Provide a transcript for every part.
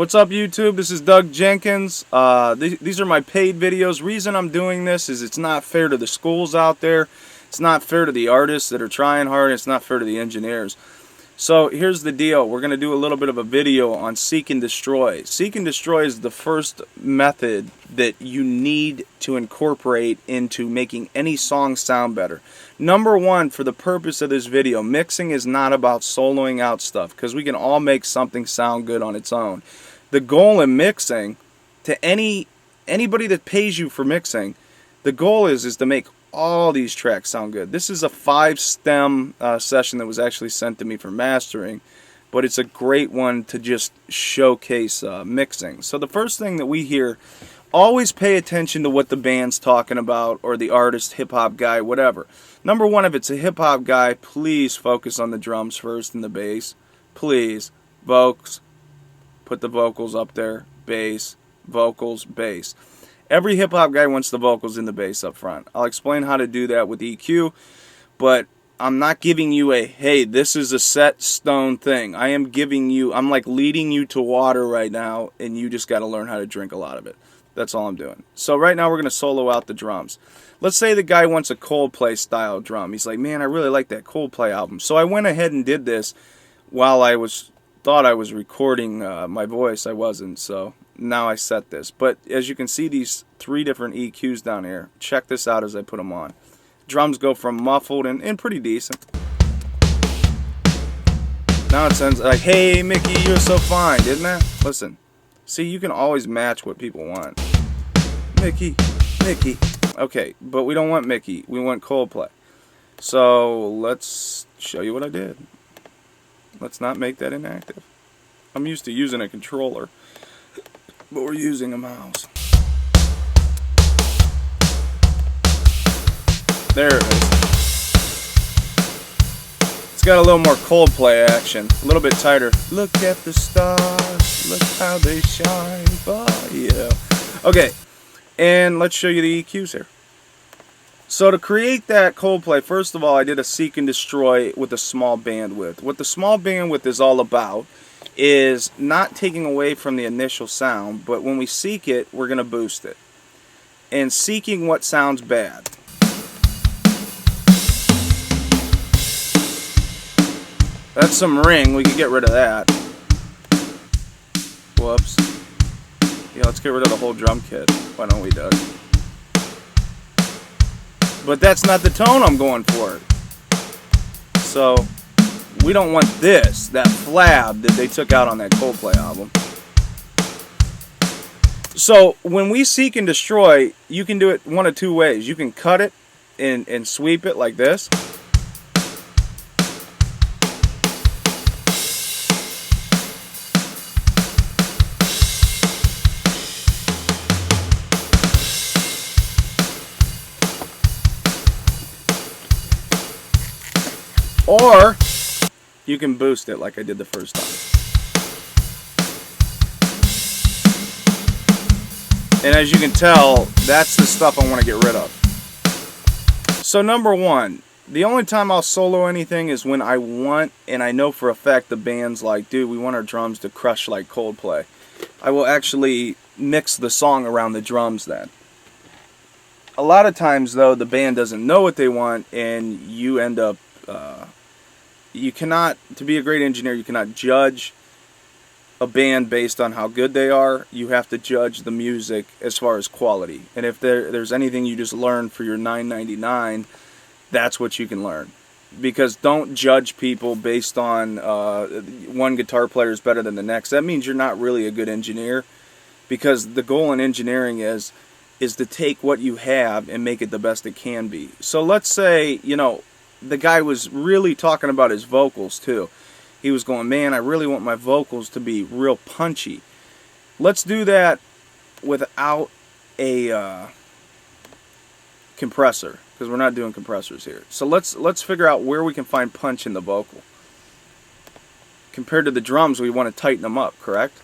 What's up, YouTube? This is Doug Jenkins. These are my paid videos. Reason I'm doing this is it's not fair to the schools out there. It's not fair to the artists that are trying hard. It's not fair to the engineers. So here's the deal. We're going to do a little bit of a video on seek and destroy. Seek and destroy is the first method that you need to incorporate into making any song sound better. Number one, for the purpose of this video, mixing is not about soloing out stuff, because we can all make something sound good on its own. The goal in mixing, to anybody that pays you for mixing, the goal is to make all these tracks sound good. This is a 5-stem session that was actually sent to me for mastering, but it's a great one to just showcase mixing. So the first thing that we hear, always pay attention to what the band's talking about, or the artist, hip-hop guy, whatever. Number one, if it's a hip-hop guy, please focus on the drums first and the bass. Please. Vocals. Put the vocals up there. Bass. Vocals. Bass. Every hip-hop guy wants the vocals in the bass up front. I'll explain how to do that with EQ, but I'm not giving you a, hey, this is a set stone thing. I'm like leading you to water right now, and you just got to learn how to drink a lot of it. That's all I'm doing. So right now we're going to solo out the drums. Let's say the guy wants a Coldplay style drum. He's like, man, I really like that Coldplay album. So I went ahead and did this while I thought I was recording my voice. I wasn't, so now I set this. But as you can see, these 3 different EQs down here. Check this out as I put them on. Drums go from muffled and pretty decent. Now it sounds like, hey Mickey, you're so fine, didn't it? Listen. See, you can always match what people want. Mickey, Mickey. Okay, but we don't want Mickey. We want Coldplay. So let's show you what I did. Let's not make that inactive. I'm used to using a controller, but we're using a mouse. There it is. It's got a little more Coldplay action, a little bit tighter. Look at the stars, look how they shine for you. Okay, and let's show you the EQs here. So to create that Coldplay, first of all, I did a seek and destroy with a small bandwidth. What the small bandwidth is all about is not taking away from the initial sound, but when we seek it, we're going to boost it. And seeking what sounds bad. That's some ring. We can get rid of that. Whoops. Yeah, let's get rid of the whole drum kit. Why don't we, Doug? But that's not the tone I'm going for. So, we don't want this, that flab that they took out on that Coldplay album. So, when we seek and destroy, you can do it one of 2 ways. You can cut it and sweep it like this. Or you can boost it like I did the first time. And as you can tell, that's the stuff I want to get rid of. So number one, the only time I'll solo anything is when I want, and I know for a fact the band's like, dude, we want our drums to crush like Coldplay. I will actually mix the song around the drums then. A lot of times though, the band doesn't know what they want, and you end up you cannot, to be a great engineer, you cannot judge a band based on how good they are. You have to judge the music as far as quality. And if there's anything you just learn for your $9.99, that's what you can learn. Because don't judge people based on one guitar player is better than the next. That means you're not really a good engineer. Because the goal in engineering is to take what you have and make it the best it can be. So let's say, you know, the guy was really talking about his vocals too. He was going, man, I really want my vocals to be real punchy. Let's do that without a compressor, because we're not doing compressors here. So let's figure out where we can find punch in the vocal. Compared to the drums, we want to tighten them up, correct?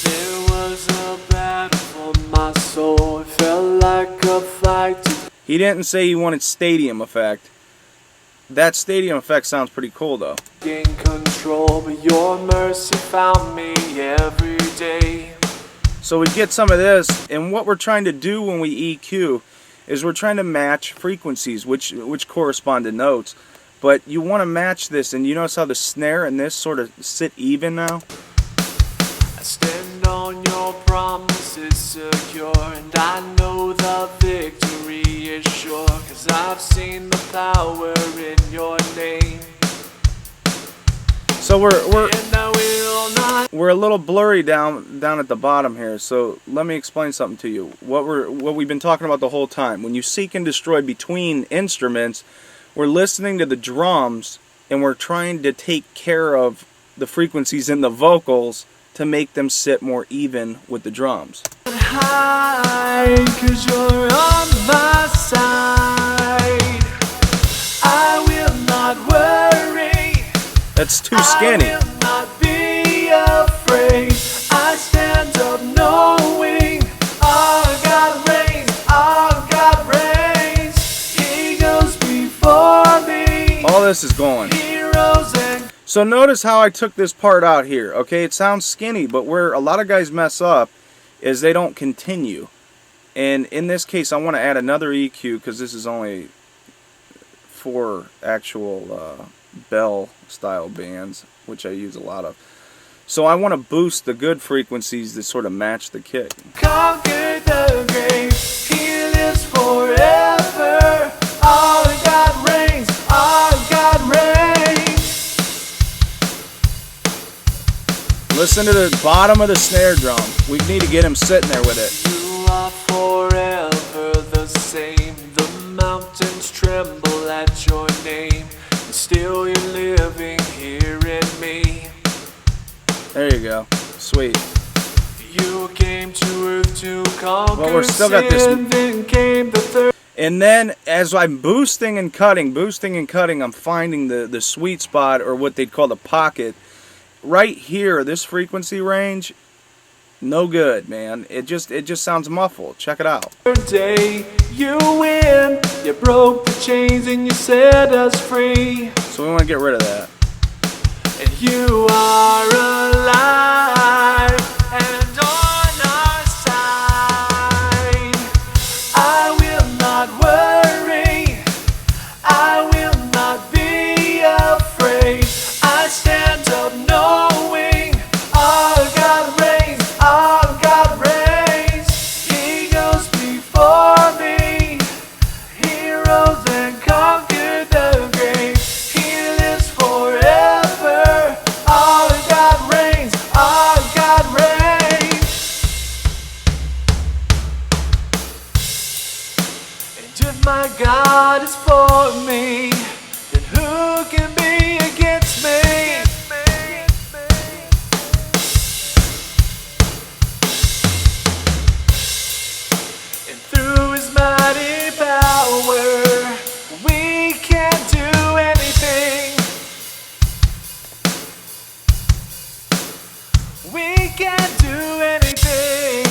There was a battle for my soul. It felt like a fight. He didn't say he wanted stadium effect. That stadium effect sounds pretty cool though. Gain control, but your mercy found me every day. So we get some of this, and what we're trying to do when we EQ is we're trying to match frequencies, which correspond to notes. But you want to match this, and you notice how the snare and this sort of sit even now? I stand on your promises secure, and I know the victory is sure, 'cause I've seen the power in your name. So we're And I will not. a little blurry down at the bottom here. So let me explain something to you. What we've been talking about the whole time. When you seek and destroy between instruments, we're listening to the drums and we're trying to take care of the frequencies in the vocals to make them sit more even with the drums. Hide, 'cause you're on my side. I will not worry. That's too skinny. I will not be afraid. I stand up knowing our God reigns, our God reigns. He goes before me. All this is going. Heroes and So notice how I took this part out here. Okay, it sounds skinny, but where a lot of guys mess up is they don't continue. And in this case, I want to add another EQ because this is only 4 actual bell style bands, which I use a lot of. So I want to boost the good frequencies that sort of match the kick. conquer the grave. He lives forever. Our God reigns. Our God reigns. Listen to the bottom of the snare drum. We need to get him sitting there with it. You are forever the same. The mountains tremble at your name. And still you're living here in me. There you go. Sweet. You came to earth to conquer Well, we're still got this- sin, then came the third. And then as I'm boosting and cutting, I'm finding the sweet spot, or what they'd call the pocket. Right here, this frequency range, no good, man. It just sounds muffled. Check it out. Day you win. You broke the chains and you set us free. So we want to get rid of that. And you are alive and on our side. I will not worry. I will not be afraid. I stand up knowing our God reigns. Our God reigns. He goes before me. Heroes and conquer the grave. He lives forever. Our God reigns. Our God reigns. And if my God is for me, then who can be against me? And through his mighty power, we can't do anything. We can't do anything.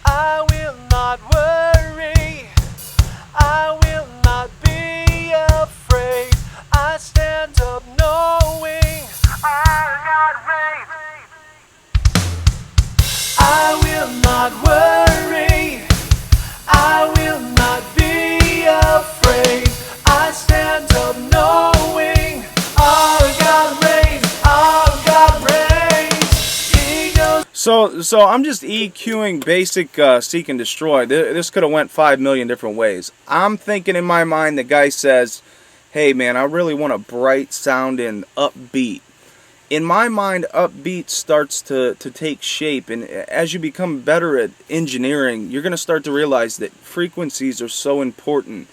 I will not worry. I will not be afraid. I stand up knowing our God reigns. I will not worry. I will not be afraid. I stand up knowing our God reigns. Our God reigns. He goes. So I'm just EQing basic seek and destroy. This could have went 5 million different ways. I'm thinking in my mind, the guy says, hey man, I really want a bright sounding upbeat. In my mind, upbeat starts to take shape, and as you become better at engineering, you're going to start to realize that frequencies are so important.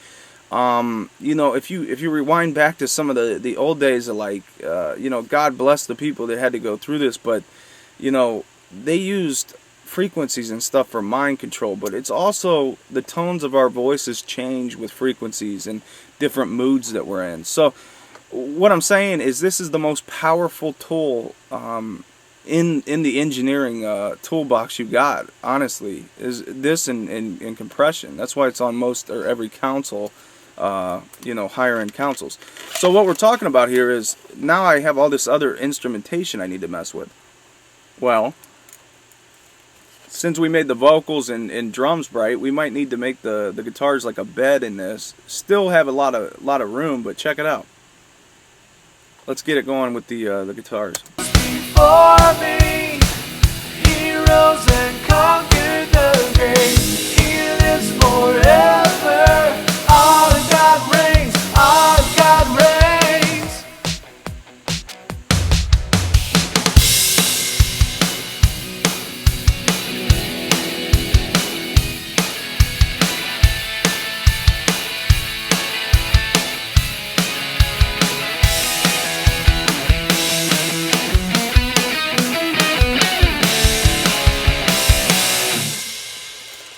You know, if you rewind back to some of the old days of, like, you know, God bless the people that had to go through this, but, you know, they used frequencies and stuff for mind control, but it's also the tones of our voices change with frequencies and different moods that we're in. So what I'm saying is this is the most powerful tool in the engineering toolbox you got, honestly, is this and compression. That's why it's on most or every console you know, higher end consoles. So what we're talking about here is now I have all this other instrumentation I need to mess with. Well, since we made the vocals and drums bright, we might need to make the guitars like a bed in this. Still have a lot of room, but check it out. Let's get it going with the guitars. For me, heroes and conquered the grave. He lives forever. Our God reigns. Our God reigns.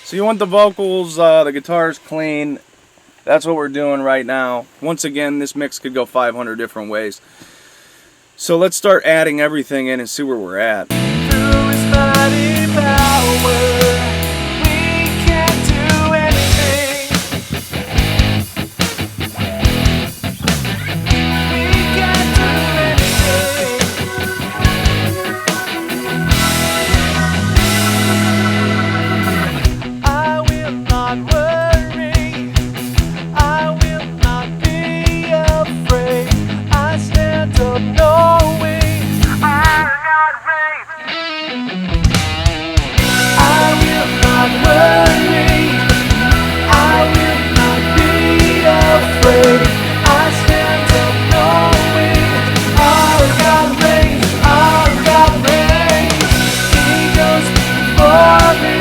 So you want the vocals, the guitars clean. That's what we're doing right now. Once again, this mix could go 500 different ways. So let's start adding everything in and see where we're at. Through his mighty power, we can't do anything. We can't do anything. I will not worry. I will not be afraid. I stand up knowing our God reigns. I will not worry. I will not be afraid. I stand up knowing our God reigns. Our God reigns. He goes before me.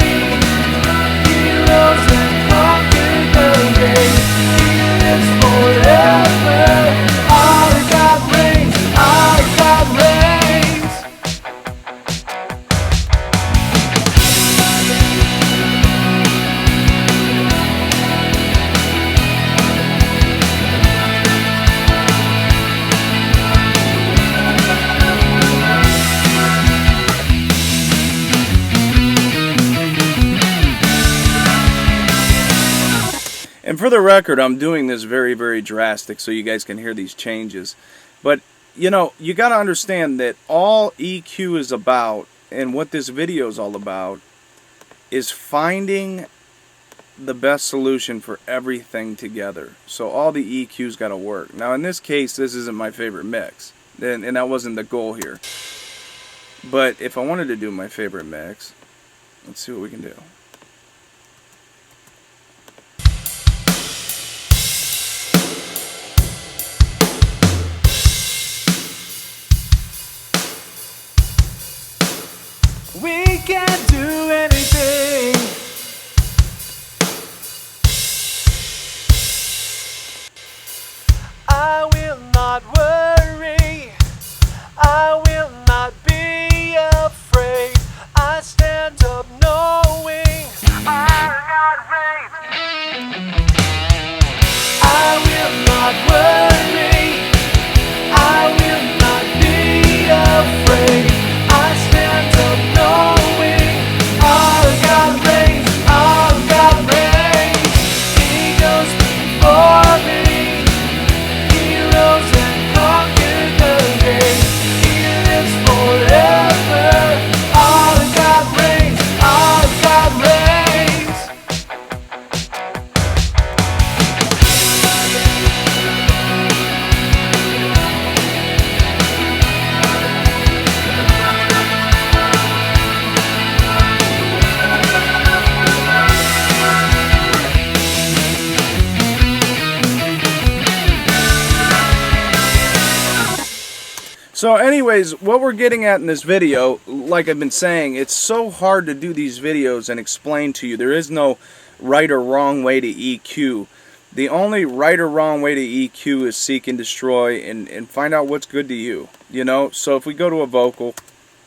Heroes and conquered the grave. He lives forever. Our God reigns. Our God reigns. And for the record, I'm doing this very, very drastic so you guys can hear these changes. But, you know, you got to understand that all EQ is about, and what this video is all about, is finding the best solution for everything together. So all the EQ's got to work. Now, in this case, this isn't my favorite mix. And that wasn't the goal here. But if I wanted to do my favorite mix, let's see what we can do. We can't do anything. I will not worry. I will not be afraid. I stand up knowing our God reigns. I will not worry. I will not be afraid. I stand up knowing our God reigns. Our God reigns. He goes before me. Heroes and conquered the grave. He lives forever. Our God reigns. Our God reigns. So anyways, what we're getting at in this video, like I've been saying, it's so hard to do these videos and explain to you. There is no right or wrong way to EQ. The only right or wrong way to EQ is seek and destroy and find out what's good to you. You know, so if we go to a vocal,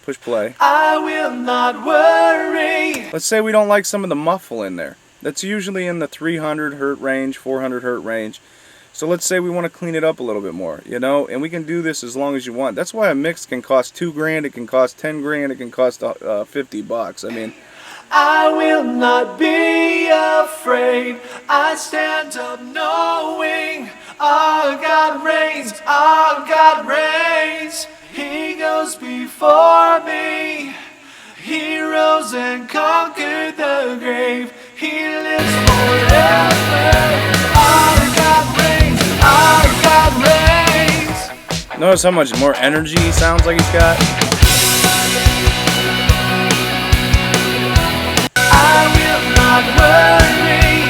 push play. I will not worry. Let's say we don't like some of the muffle in there. That's usually in the 300 hertz range, 400 hertz range. So let's say we want to clean it up a little bit more, you know, and we can do this as long as you want. That's why a mix can cost $2 grand, it can cost 10 grand, it can cost 50 bucks. I mean, I will not be afraid. I stand up knowing our God reigns, our God reigns. He goes before me. He rose and conquered the grave. He lives forever. Our God reigns, our God reigns. Notice how much more energy he sounds like he's got? I will not worry.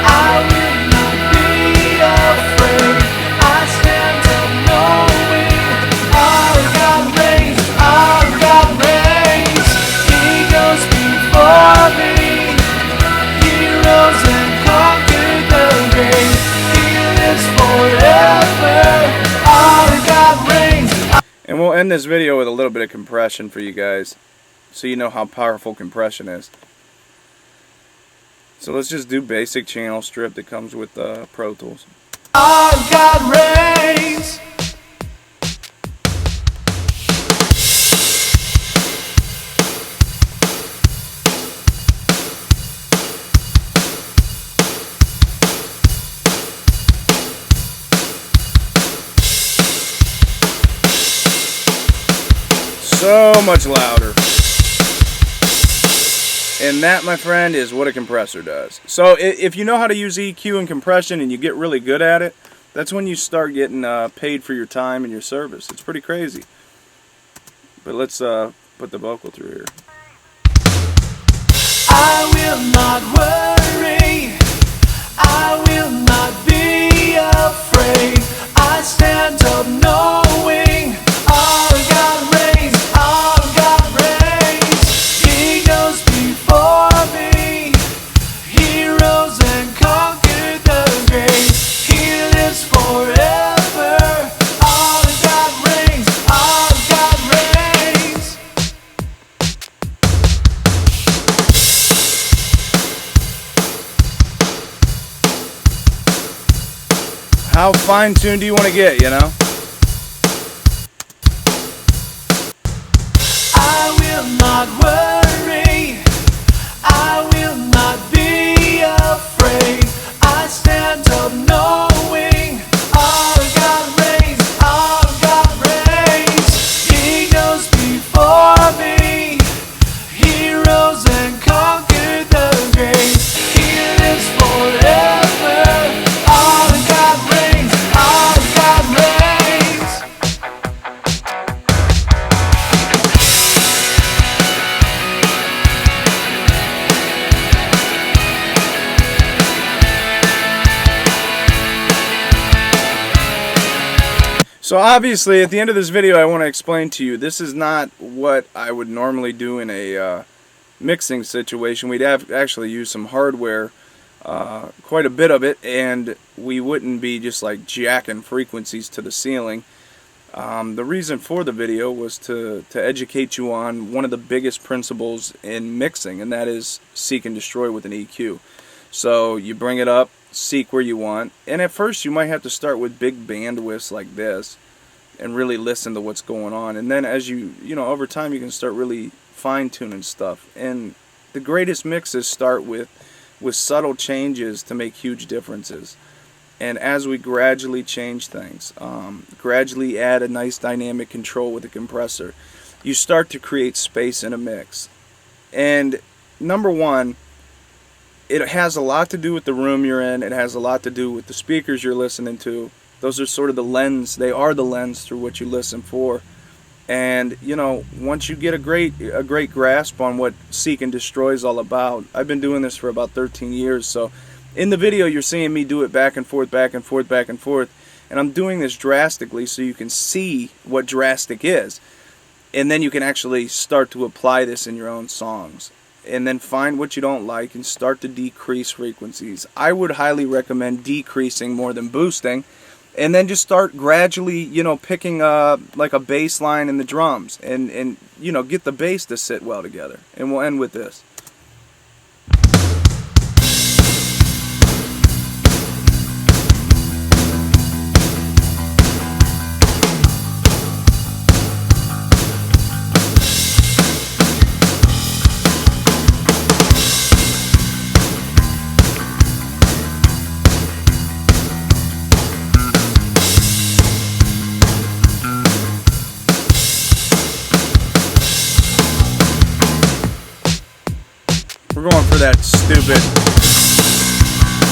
I will not be afraid. I stand up knowing our God reigns, our God reigns. He goes before me. He rose and conquered the grave. He lives forever. Our God reigns. And we'll end this video with a little bit of compression for you guys, so you know how powerful compression is. So let's just do basic channel strip that comes with Pro Tools. Our God reigns. So much louder. And that, my friend, is what a compressor does. So if you know how to use EQ and compression and you get really good at it, that's when you start getting paid for your time and your service. It's pretty crazy. But let's put the vocal through here. I will not worry. I will not be afraid. I stand up knowing our God reigns, our God reigns. He goes before me. He rose and conquered the grave. He lives forever. Our God reigns, our God reigns. How fine-tuned do you want to get, you know? I will not worry. I will not be afraid. I stand up knowing our God reigns, our God reigns. He goes before me. He rose and conquered the grave. He lives forever. Our God reigns, our God reigns. So obviously, at the end of this video, I want to explain to you, this is not what I would normally do in a mixing situation. We'd have actually use some hardware, quite a bit of it, and we wouldn't be just like jacking frequencies to the ceiling. The reason for the video was to educate you on one of the biggest principles in mixing, and that is seek and destroy with an EQ. So you bring it up, seek where you want, and at first you might have to start with big bandwidths like this and really listen to what's going on, and then as you know, over time you can start really fine-tuning stuff. And the greatest mixes start with subtle changes to make huge differences. And as we gradually change things, gradually add a nice dynamic control with a compressor, you start to create space in a mix. And number one, it has a lot to do with the room you're in. It has a lot to do with the speakers you're listening to. Those are sort of the lens. They are the lens through which you listen for. And you know, once you get a great grasp on what seek and destroy is all about. I've been doing this for about 13 years, so in the video you're seeing me do it back and forth, back and forth, back and forth, and I'm doing this drastically so you can see what drastic is, and then you can actually start to apply this in your own songs. And then find what you don't like and start to decrease frequencies. I would highly recommend decreasing more than boosting, and then just start gradually, you know, picking like a bass line in the drums, and you know, get the bass to sit well together. And we'll end with this. We're going for that stupid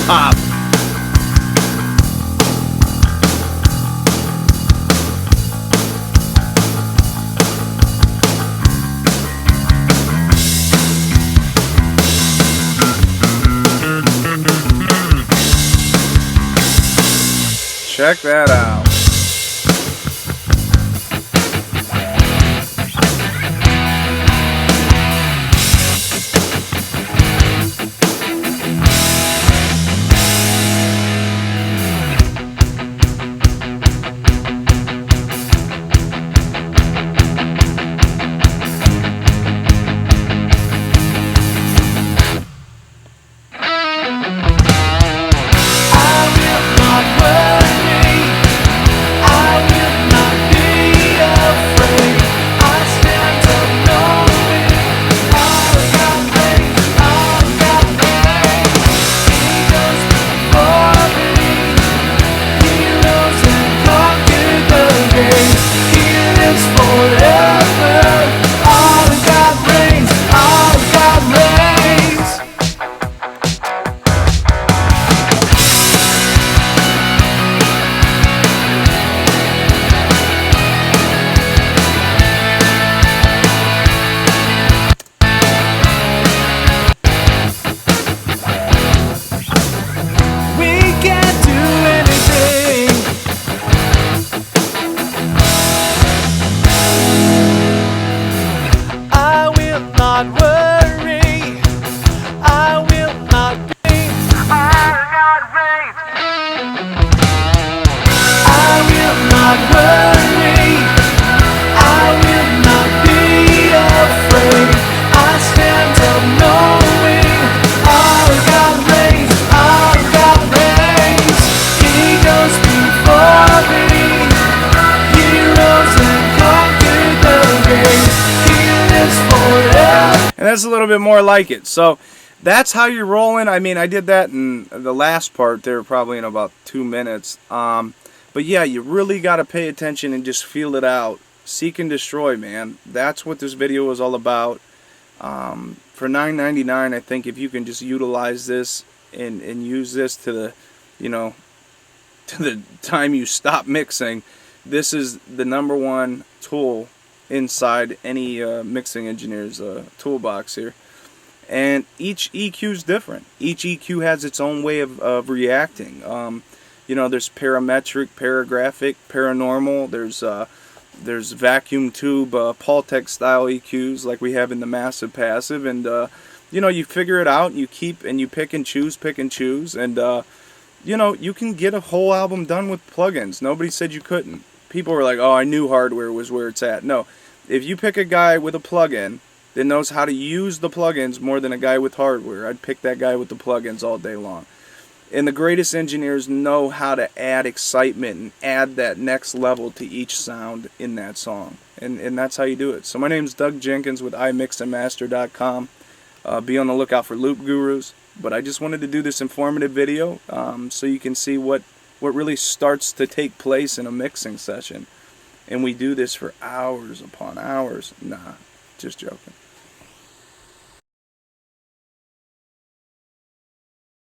pop. Check that out. And that's a little bit more like it. So that's how you're rolling. I mean, I did that in the last part there, probably in about 2 minutes. But yeah, you really got to pay attention and just feel it out. Seek and destroy, man. That's what this video was all about. For $9.99, I think if you can just utilize this and use this to the, you know, to the time you stop mixing, this is the #1 tool inside any mixing engineer's toolbox here. And each EQ is different. Each EQ has its own way of reacting. You know, there's parametric, paragraphic, paranormal. There's vacuum tube, Paultec style EQs like we have in the massive passive, and you know, you figure it out. You keep and you pick and choose, and you know, you can get a whole album done with plugins. Nobody said you couldn't. People were like, "Oh, I knew hardware was where it's at." No, if you pick a guy with a plugin that knows how to use the plugins more than a guy with hardware, I'd pick that guy with the plugins all day long. And the greatest engineers know how to add excitement and add that next level to each sound in that song. And that's how you do it. So my name's Doug Jenkins with imixandmaster.com. Be on the lookout for loop gurus. But I just wanted to do this informative video so you can see what really starts to take place in a mixing session. And we do this for hours upon hours. Nah, just joking.